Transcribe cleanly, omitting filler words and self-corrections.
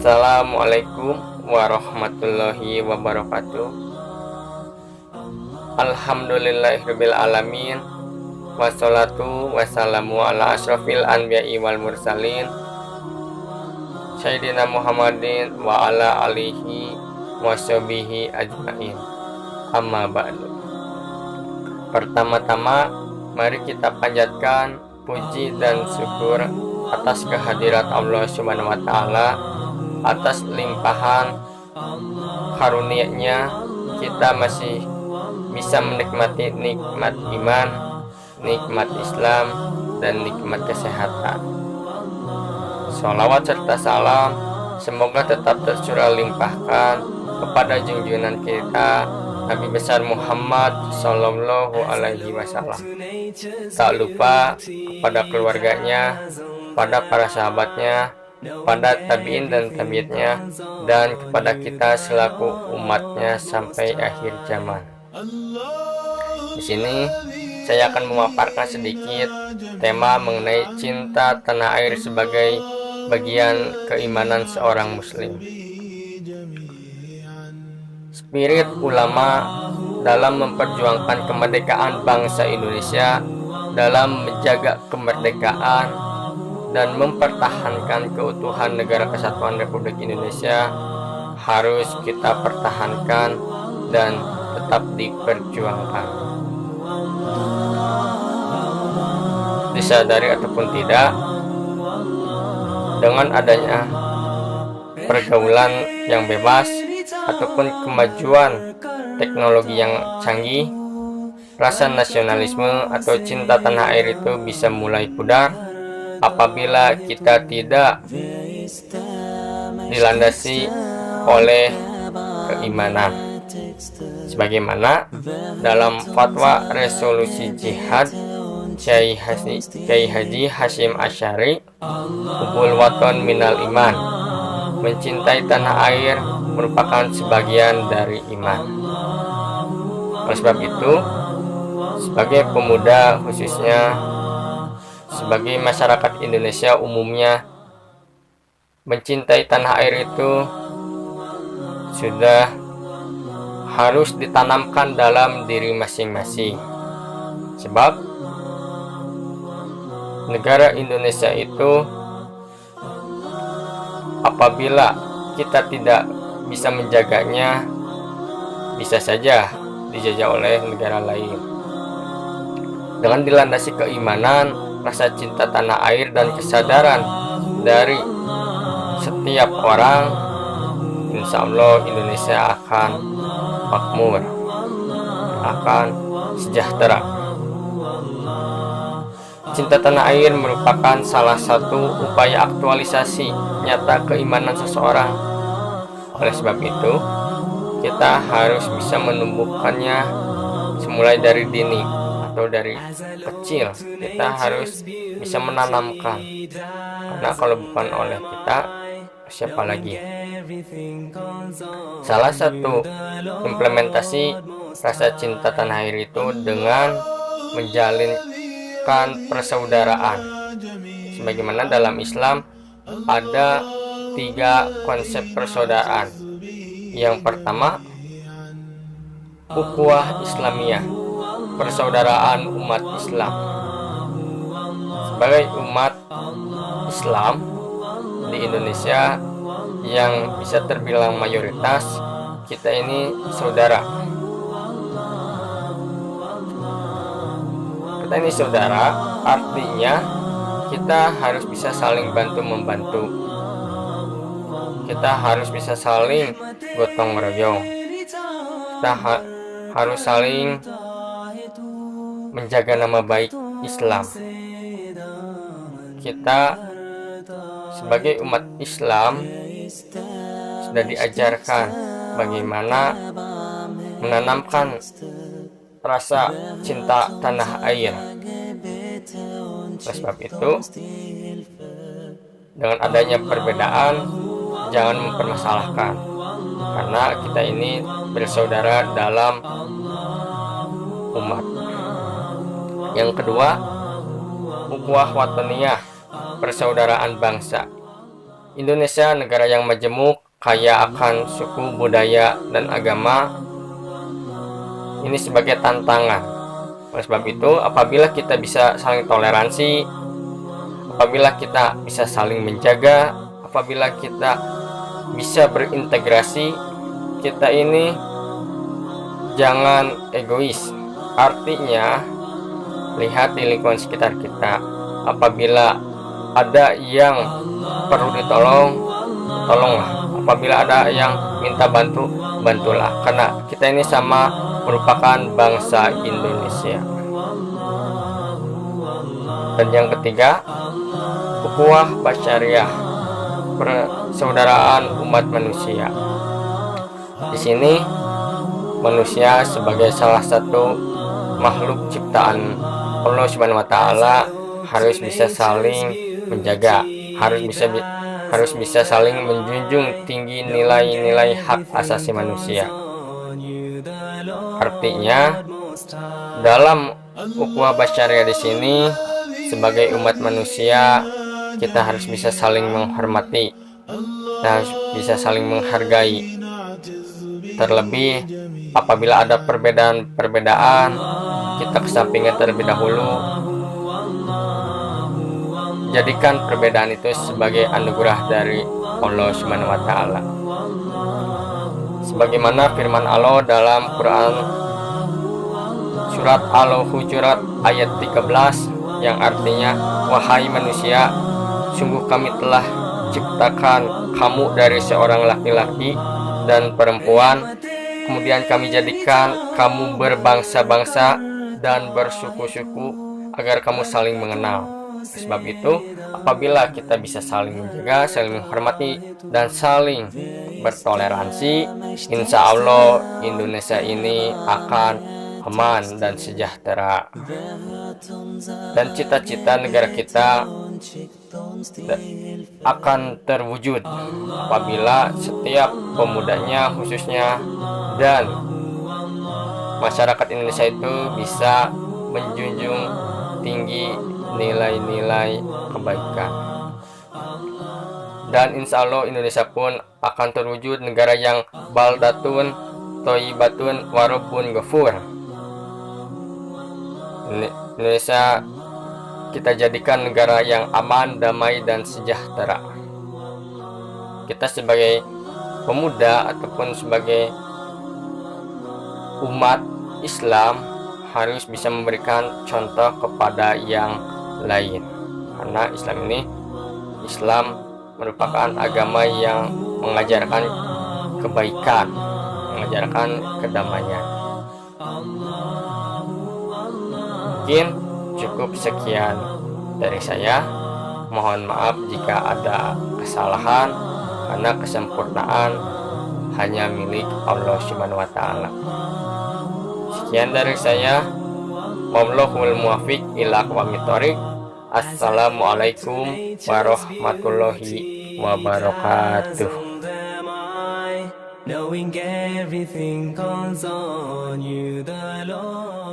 Assalamualaikum warahmatullahi wabarakatuh. Alhamdulillahirabbil alamin. Wassalatu wassalamu ala asyrofil anbiya'i wal mursalin Sayyidina Muhammadin wa ala alihi wa sahbihi ajmain. Amma ba'du. Pertama-tama mari kita panjatkan puji dan syukur atas kehadirat Allah Subhanahu wa taala, atas limpahan karunia-Nya kita masih bisa menikmati nikmat iman, nikmat Islam, dan nikmat kesehatan. Sholawat serta salam semoga tetap tercurah limpahkan kepada junjungan kita Nabi besar Muhammad Sallallahu Alaihi Wasallam. Tak lupa kepada keluarganya, pada para sahabatnya, pada tabiin dan tabiatnya, dan kepada kita selaku umatnya sampai akhir zaman. Di sini saya akan memaparkan sedikit tema mengenai cinta tanah air sebagai bagian keimanan seorang muslim. Spirit ulama dalam memperjuangkan kemerdekaan bangsa Indonesia, dalam menjaga kemerdekaan dan mempertahankan keutuhan Negara Kesatuan Republik Indonesia harus kita pertahankan dan tetap diperjuangkan. Disadari ataupun tidak, dengan adanya pergaulan yang bebas ataupun kemajuan teknologi yang canggih, rasa nasionalisme atau cinta tanah air itu bisa mulai pudar apabila kita tidak dilandasi oleh keimanan. Sebagaimana dalam fatwa resolusi jihad Kiai Haji Hashim Asy'ari, hubul waton minal iman, mencintai tanah air merupakan sebagian dari iman. Oleh sebab itu, sebagai pemuda khususnya, sebagai masyarakat Indonesia umumnya, mencintai tanah air itu sudah harus ditanamkan dalam diri masing-masing. Sebab negara Indonesia itu apabila kita tidak bisa menjaganya, bisa saja dijajah oleh negara lain. Dengan dilandasi keimanan, rasa cinta tanah air, dan kesadaran dari setiap orang, insya Allah Indonesia akan makmur, akan sejahtera. Cinta tanah air merupakan salah satu upaya aktualisasi nyata keimanan seseorang. Oleh sebab itu, kita harus bisa menumbuhkannya semulai dari dini atau dari kecil. Kita harus bisa menanamkan, karena kalau bukan oleh kita, siapa lagi? Salah satu implementasi rasa cinta tanah air itu dengan menjalinkan persaudaraan. Sebagaimana dalam Islam ada 3 konsep persaudaraan. Yang pertama, ukhuwah Islamiyah, persaudaraan umat Islam. Sebagai umat Islam di Indonesia yang bisa terbilang mayoritas, kita ini saudara. Kita ini saudara, artinya kita harus bisa saling bantu-membantu. Kita harus bisa saling gotong royong. Kita harus saling menjaga nama baik Islam. Kita sebagai umat Islam sudah diajarkan bagaimana menanamkan rasa cinta tanah air. Oleh sebab itu, dengan adanya perbedaan, jangan mempermasalahkan, karena kita ini bersaudara dalam umat. Yang kedua, ukhuwah watoniyah, persaudaraan bangsa. Indonesia negara yang majemuk, kaya akan suku, budaya, dan agama. Ini sebagai tantangan. Oleh sebab itu, apabila kita bisa saling toleransi, apabila kita bisa saling menjaga, apabila kita bisa berintegrasi, kita ini jangan egois. Artinya, lihat di lingkungan sekitar kita. Apabila ada yang perlu ditolong, tolonglah. Apabila ada yang minta bantu, bantulah. Karena kita ini sama merupakan bangsa Indonesia. Dan yang ketiga, ukhuwah basyariah, persaudaraan umat manusia. Di sini manusia sebagai salah satu makhluk ciptaan Allah Subhanahu wa taala harus bisa saling menjaga, harus bisa saling menjunjung tinggi nilai-nilai hak asasi manusia. Artinya, dalam ukhuwah basyariah di sini sebagai umat manusia kita harus bisa saling menghormati, kita harus bisa saling menghargai. Terlebih apabila ada perbedaan, kita kesampingkan terlebih dahulu. Jadikan perbedaan itu sebagai anugerah dari Allah Subhanahu wa taala. Sebagaimana firman Allah dalam Quran surat Al-Hujurat ayat 13 yang artinya, wahai manusia, sungguh kami telah ciptakan kamu dari seorang laki-laki dan perempuan, kemudian kami jadikan kamu berbangsa-bangsa dan bersuku-suku agar kamu saling mengenal. Sebab itu, apabila kita bisa saling menjaga, saling menghormati, dan saling bertoleransi, insya Allah Indonesia ini akan aman dan sejahtera. Dan cita-cita negara kita akan terwujud apabila setiap pemudanya khususnya dan masyarakat Indonesia itu bisa menjunjung tinggi nilai-nilai kebaikan. Dan insya Allah Indonesia pun akan terwujud negara yang baldatun, thayyibatun, warabbun ghafur. Indonesia kita jadikan negara yang aman, damai, dan sejahtera. Kita sebagai pemuda ataupun sebagai umat Islam harus bisa memberikan contoh kepada yang lain. Karena Islam merupakan agama yang mengajarkan kebaikan, mengajarkan kedamaian. Mungkin cukup sekian dari saya. Mohon maaf jika ada kesalahan, karena kesempurnaan hanya milik Allah Subhanahu wa taala. Sekian dari saya. Wallahul muwaffiq ila aqwamit thoriq. Assalamualaikum warahmatullahi wabarakatuh. Knowing everything comes on you, the Lord.